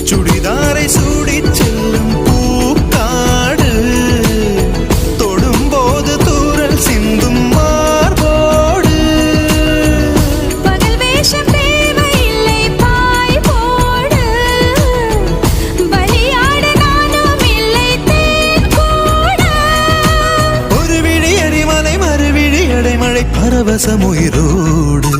சுடிதாரை சூடி செல்லும் பூக்காடு தொடும்போது தூரல் சிந்தும் மார்போடு பகல் வேஷம் தேவையில்லை பாய் போடு பலியாட நானும் இல்லை தேன் கூட ஒரு விழி எரிமலை மறுவிழி அடைமழை பரவசம் உயிரோடு